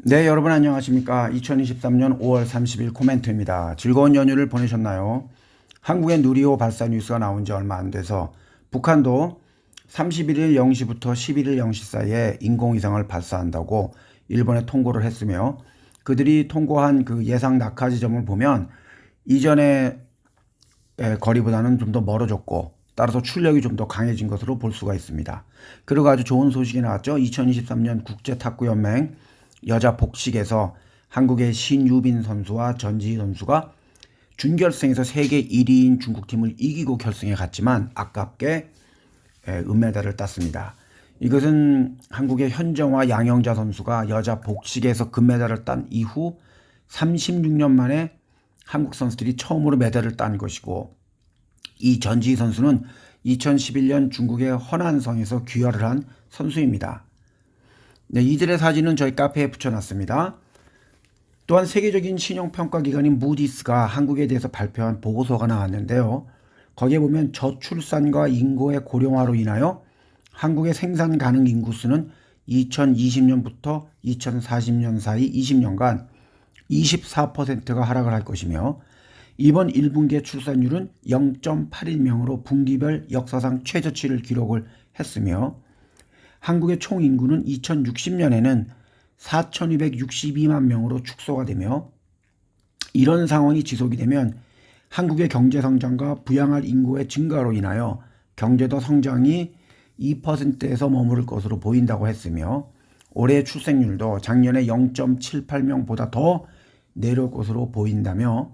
네, 여러분 안녕하십니까? 2023년 5월 30일 코멘트입니다. 즐거운 연휴를 보내셨나요? 한국의 누리호 발사 뉴스가 나온 지 얼마 안 돼서 북한도 31일 0시부터 11일 0시 사이에 인공위성을 발사한다고 일본에 통보를 했으며, 그들이 통보한 그 예상 낙하 지점을 보면 이전의 거리보다는 좀 더 멀어졌고, 따라서 출력이 좀 더 강해진 것으로 볼 수가 있습니다. 그리고 아주 좋은 소식이 나왔죠. 2023년 국제탁구연맹 여자 복식에서 한국의 신유빈 선수와 전지희 선수가 준결승에서 세계 1위인 중국팀을 이기고 결승에 갔지만 아깝게 은메달을 땄습니다. 이것은 한국의 현정화 양영자 선수가 여자 복식에서 금메달을 딴 이후 36년 만에 한국 선수들이 처음으로 메달을 딴 것이고, 이 전지희 선수는 2011년 중국의 허난성에서 귀화를 한 선수입니다. 네, 이들의 사진은 저희 카페에 붙여놨습니다. 또한 세계적인 신용평가기관인 무디스가 한국에 대해서 발표한 보고서가 나왔는데요. 거기에 보면 저출산과 인구의 고령화로 인하여 한국의 생산 가능 인구수는 2020년부터 2040년 사이 20년간 24%가 하락을 할 것이며, 이번 1분기의 출산율은 0.81명으로 분기별 역사상 최저치를 기록을 했으며, 한국의 총 인구는 2060년에는 4,262만 명으로 축소가 되며, 이런 상황이 지속이 되면 한국의 경제 성장과 부양할 인구의 증가로 인하여 경제도 성장이 2%에서 머무를 것으로 보인다고 했으며, 올해 출생률도 작년에 0.78명보다 더 내려올 것으로 보인다며,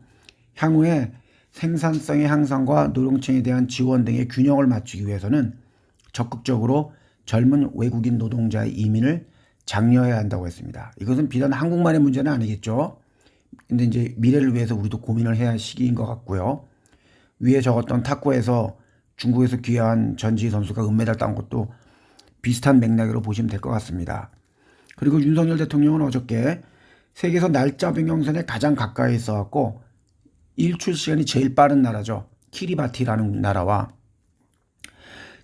향후에 생산성의 향상과 노동층에 대한 지원 등의 균형을 맞추기 위해서는 적극적으로 젊은 외국인 노동자의 이민을 장려해야 한다고 했습니다. 이것은 비단 한국만의 문제는 아니겠죠. 근데 이제 미래를 위해서 우리도 고민을 해야 할 시기인 것 같고요. 위에 적었던 탁구에서 중국에서 귀화한 전지희 선수가 은메달 딴 것도 비슷한 맥락으로 보시면 될 것 같습니다. 그리고 윤석열 대통령은 어저께 세계에서 날짜 변경선에 가장 가까이 있어갖고 일출 시간이 제일 빠른 나라죠. 키리바티라는 나라와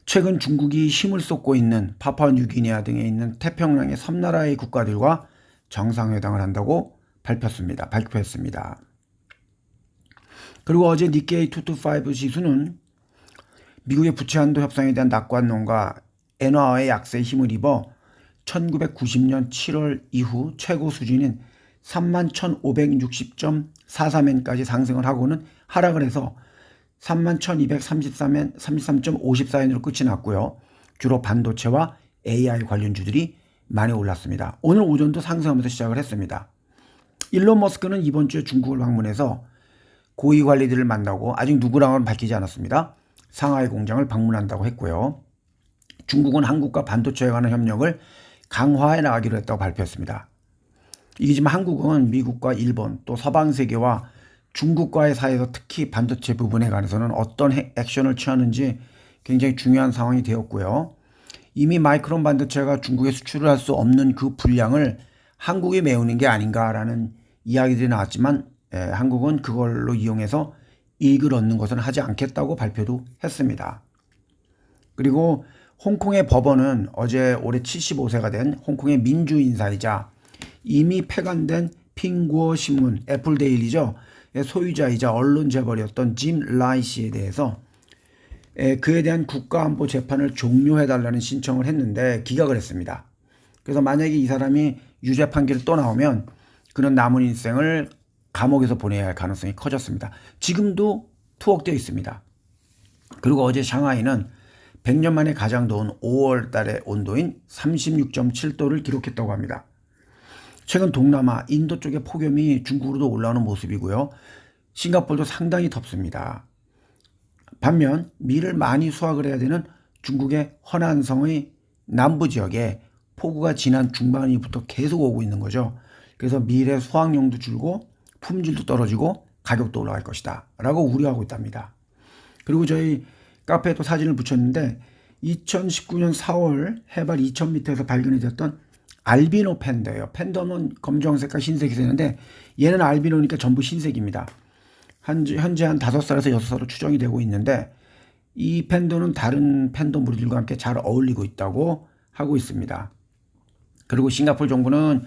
최근 중국이 힘을 쏟고 있는 파푸아뉴기니아 등에 있는 태평양의 섬나라의 국가들과 정상회담을 한다고 발표했습니다. 그리고 어제 니케이 225 지수는 미국의 부채한도 협상에 대한 낙관론과 엔화의 약세에 힘을 입어 1990년 7월 이후 최고 수준인 31,560.43엔까지 상승을 하고는 하락을 해서 31,233엔 33.54엔으로 끝이 났고요. 주로 반도체와 AI 관련주들이 많이 올랐습니다. 오늘 오전도 상승하면서 시작을 했습니다. 일론 머스크는 이번 주에 중국을 방문해서 고위 관리들을 만나고, 아직 누구랑은 밝히지 않았습니다. 상하이 공장을 방문한다고 했고요. 중국은 한국과 반도체에 관한 협력을 강화해 나가기로 했다고 발표했습니다. 이지만 한국은 미국과 일본 또 서방 세계와 중국과의 사이에서 특히 반도체 부분에 관해서는 어떤 액션을 취하는지 굉장히 중요한 상황이 되었고요. 이미 마이크론 반도체가 중국에 수출을 할 수 없는 그 분량을 한국에 메우는 게 아닌가라는 이야기들이 나왔지만, 한국은 그걸로 이용해서 이익을 얻는 것은 하지 않겠다고 발표도 했습니다. 그리고 홍콩의 법원은 어제 올해 75세가 된 홍콩의 민주인사이자 이미 폐간된 핑구어 신문 애플데일리죠. 소유자이자 언론 재벌이었던 짐 라이 씨에 대해서 그에 대한 국가안보 재판을 종료해달라는 신청을 했는데 기각을 했습니다. 그래서 만약에 이 사람이 유죄 판결이 또 나오면 그는 남은 인생을 감옥에서 보내야 할 가능성이 커졌습니다. 지금도 투옥되어 있습니다. 그리고 어제 샹하이는 100년 만에 가장 더운 5월 달의 온도인 36.7도를 기록했다고 합니다. 최근 동남아, 인도 쪽의 폭염이 중국으로도 올라오는 모습이고요. 싱가포르도 상당히 덥습니다. 반면 밀을 많이 수확을 해야 되는 중국의 허난성의 남부 지역에 폭우가 지난 중반기부터 계속 오고 있는 거죠. 그래서 밀의 수확량도 줄고 품질도 떨어지고 가격도 올라갈 것이다 라고 우려하고 있답니다. 그리고 저희 카페에 또 사진을 붙였는데 2019년 4월 해발 2000m에서 발견이 됐던 알비노 팬더예요. 팬더는 검정색과 흰색이 되는데 얘는 알비노니까 전부 흰색입니다. 현재 한 5살에서 6살로 추정이 되고 있는데, 이 팬더는 다른 팬더 무리들과 함께 잘 어울리고 있다고 하고 있습니다. 그리고 싱가포르 정부는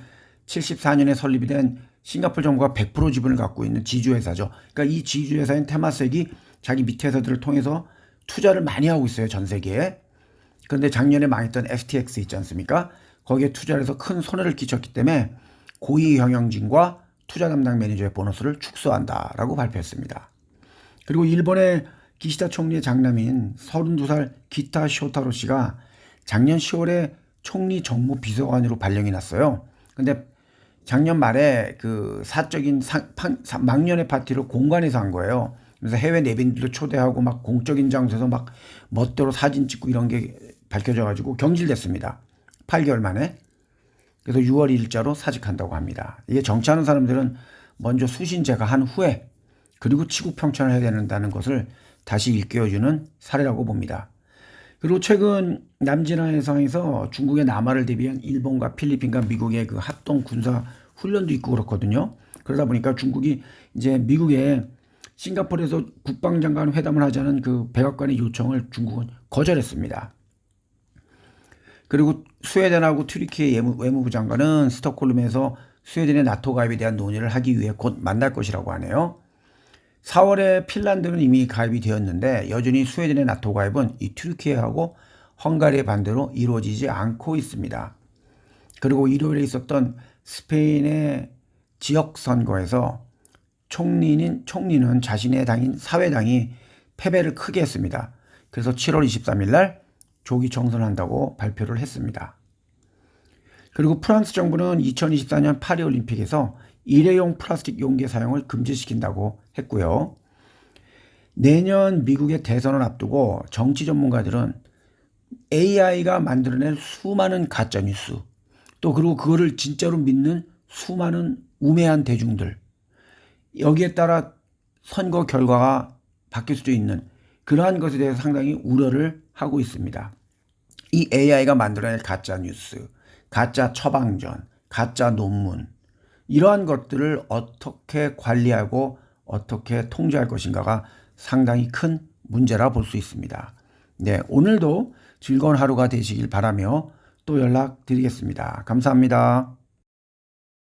74년에 설립이 된 싱가포르 정부가 100% 지분을 갖고 있는 지주회사죠. 그러니까 이 지주회사인 테마섹이 자기 밑에 회사들을 통해서 투자를 많이 하고 있어요, 전 세계에. 그런데 작년에 망했던 FTX 있지 않습니까? 거기에 투자를 해서 큰 손해를 끼쳤기 때문에 고위 경영진과 투자 담당 매니저의 보너스를 축소한다라고 발표했습니다. 그리고 일본의 기시다 총리의 장남인 32살 기타 쇼타로 씨가 작년 10월에 총리 정무 비서관으로 발령이 났어요. 근데 작년 말에 그 사적인 망년회 파티를 공간에서 한 거예요. 그래서 해외 내빈들도 초대하고 막 공적인 장소에서 막 멋대로 사진 찍고 이런 게 밝혀져가지고 경질됐습니다. 8개월 만에. 그래서 6월 1일자로 사직한다고 합니다. 이게 정치하는 사람들은 먼저 수신제가 한 후에 그리고 치구평천을 해야 된다는 것을 다시 일깨워주는 사례라고 봅니다. 그리고 최근 남진아 해상에서 중국의 남하를 대비한 일본과 필리핀과 미국의 그 합동 군사 훈련도 있고 그렇거든요. 그러다 보니까 중국이 이제 미국에 싱가포르에서 국방장관 회담을 하자는 그 백악관의 요청을 중국은 거절했습니다. 그리고 스웨덴하고 튀르키예 외무부 장관은 스톡홀름에서 스웨덴의 나토 가입에 대한 논의를 하기 위해 곧 만날 것이라고 하네요. 4월에 핀란드는 이미 가입이 되었는데 여전히 스웨덴의 나토 가입은 이 튀르키예하고 헝가리의 반대로 이루어지지 않고 있습니다. 그리고 일요일에 있었던 스페인의 지역선거에서 총리는 자신의 당인 사회당이 패배를 크게 했습니다. 그래서 7월 23일 날 조기 총선을 한다고 발표를 했습니다. 그리고 프랑스 정부는 2024년 파리올림픽에서 일회용 플라스틱 용기 사용을 금지시킨다고 했고요. 내년 미국의 대선을 앞두고 정치 전문가들은 AI가 만들어낼 수많은 가짜뉴스, 또 그리고 그거를 진짜로 믿는 수많은 우매한 대중들, 여기에 따라 선거 결과가 바뀔 수도 있는 그러한 것에 대해서 상당히 우려를 하고 있습니다. 이 AI가 만들어낼 가짜뉴스, 가짜 처방전, 가짜 논문, 이러한 것들을 어떻게 관리하고 어떻게 통제할 것인가가 상당히 큰 문제라 볼 수 있습니다. 네, 오늘도 즐거운 하루가 되시길 바라며 또 연락드리겠습니다. 감사합니다.